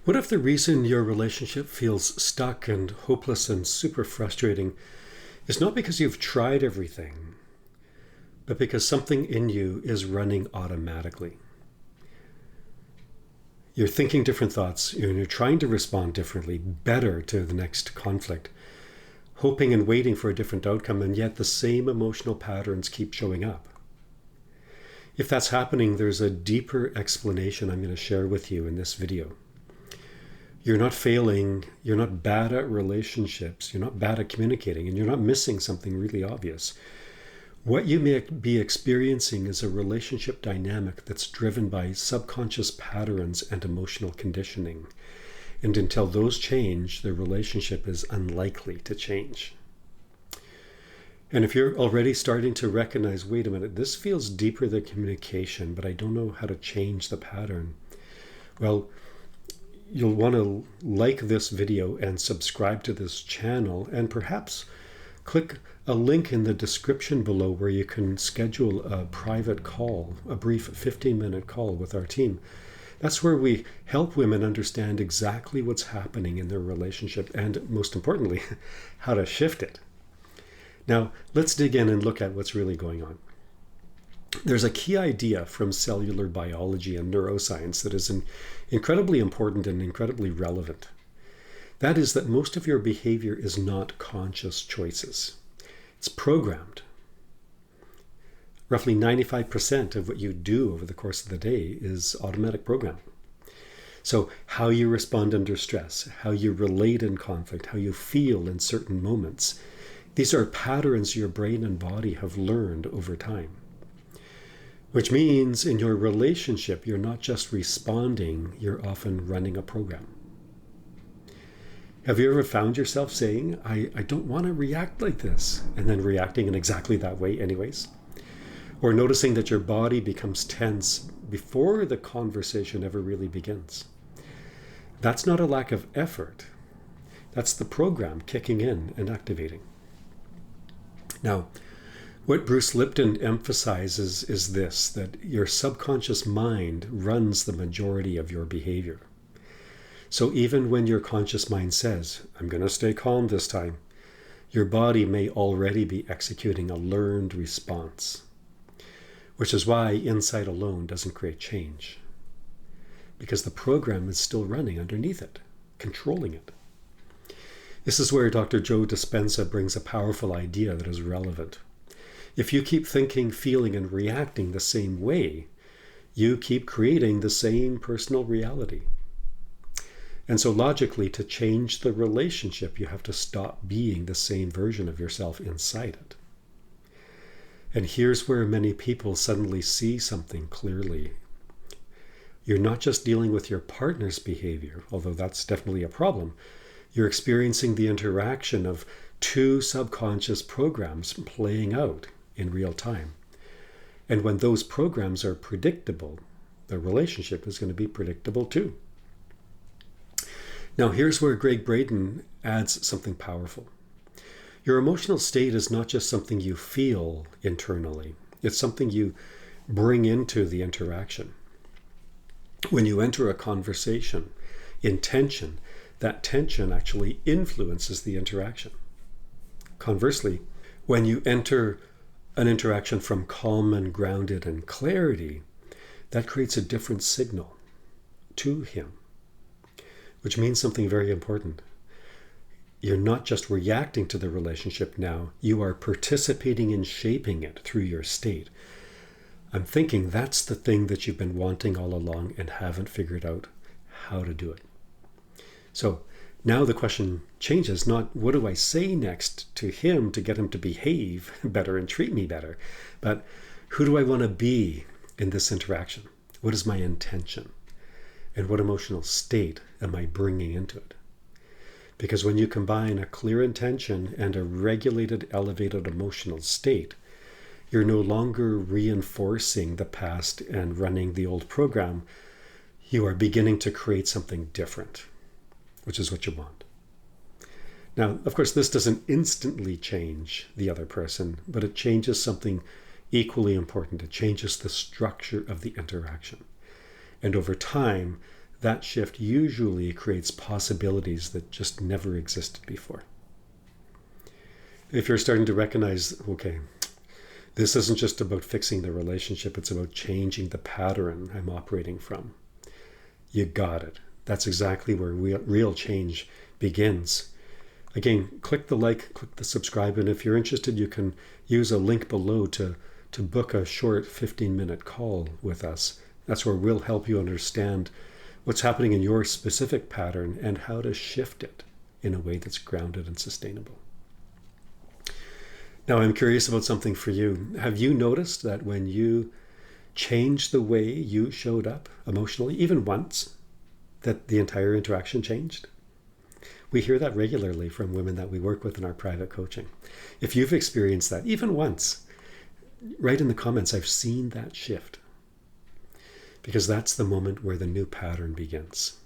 What if the reason your relationship feels stuck and hopeless and super frustrating is not because you've tried everything, but because something in you is running automatically? You're thinking different thoughts, and you're trying to respond differently, better to the next conflict, hoping and waiting for a different outcome, and yet the same emotional patterns keep showing up. If that's happening, there's a deeper explanation I'm going to share with you in this video. You're not failing, you're not bad at relationships, you're not bad at communicating, and you're not missing something really obvious. What you may be experiencing is a relationship dynamic that's driven by subconscious patterns and emotional conditioning. And until those change, the relationship is unlikely to change. And if you're already starting to recognize, wait a minute, this feels deeper than communication, but I don't know how to change the pattern. Well, you'll want to like this video and subscribe to this channel, and perhaps click a link in the description below where you can schedule a private call, a brief 15-minute call with our team. That's where we help women understand exactly what's happening in their relationship and, most importantly, how to shift it. Now, let's dig in and look at what's really going on. There's a key idea from cellular biology and neuroscience that is incredibly important and incredibly relevant. That is that most of your behavior is not conscious choices. It's programmed. Roughly 95% of what you do over the course of the day is automatic programming. So how you respond under stress, how you relate in conflict, how you feel in certain moments, these are patterns your brain and body have learned over time. Which means in your relationship, you're not just responding, you're often running a program. Have you ever found yourself saying, I don't want to react like this, and then reacting in exactly that way anyways? Or noticing that your body becomes tense before the conversation ever really begins? That's not a lack of effort. That's the program kicking in and activating. Now, what Bruce Lipton emphasizes is this, that your subconscious mind runs the majority of your behavior. So even when your conscious mind says, I'm going to stay calm this time, your body may already be executing a learned response, which is why insight alone doesn't create change, because the program is still running underneath it, controlling it. This is where Dr. Joe Dispenza brings a powerful idea that is relevant. If you keep thinking, feeling, and reacting the same way, you keep creating the same personal reality. And so logically, to change the relationship, you have to stop being the same version of yourself inside it. And here's where many people suddenly see something clearly. You're not just dealing with your partner's behavior, although that's definitely a problem. You're experiencing the interaction of two subconscious programs playing out in real time. And when those programs are predictable, the relationship is going to be predictable too. Now, here's where Greg Braden adds something powerful. Your emotional state is not just something you feel internally. It's something you bring into the interaction. When you enter a conversation in tension, that tension actually influences the interaction. Conversely, when you enter an interaction from calm and grounded and clarity, that creates a different signal to him, which means something very important. You're not just reacting to the relationship now, you are participating in shaping it through your state. I'm thinking that's the thing that you've been wanting all along and haven't figured out how to do it. So now the question changes, not what do I say next to him to get him to behave better and treat me better, but who do I want to be in this interaction? What is my intention? And what emotional state am I bringing into it? Because when you combine a clear intention and a regulated, elevated emotional state, you're no longer reinforcing the past and running the old program. You are beginning to create something different, which is what you want. Now, of course, this doesn't instantly change the other person, but it changes something equally important. It changes the structure of the interaction. And over time, that shift usually creates possibilities that just never existed before. If you're starting to recognize, okay, this isn't just about fixing the relationship, it's about changing the pattern I'm operating from. You got it. That's exactly where real change begins. Again, click the like, click the subscribe, and if you're interested, you can use a link below to book a short 15-minute call with us. That's where we'll help you understand what's happening in your specific pattern and how to shift it in a way that's grounded and sustainable. Now, I'm curious about something for you. Have you noticed that when you changed the way you showed up emotionally, even once, that the entire interaction changed? We hear that regularly from women that we work with in our private coaching. If you've experienced that, even once, write in the comments, I've seen that shift. Because that's the moment where the new pattern begins.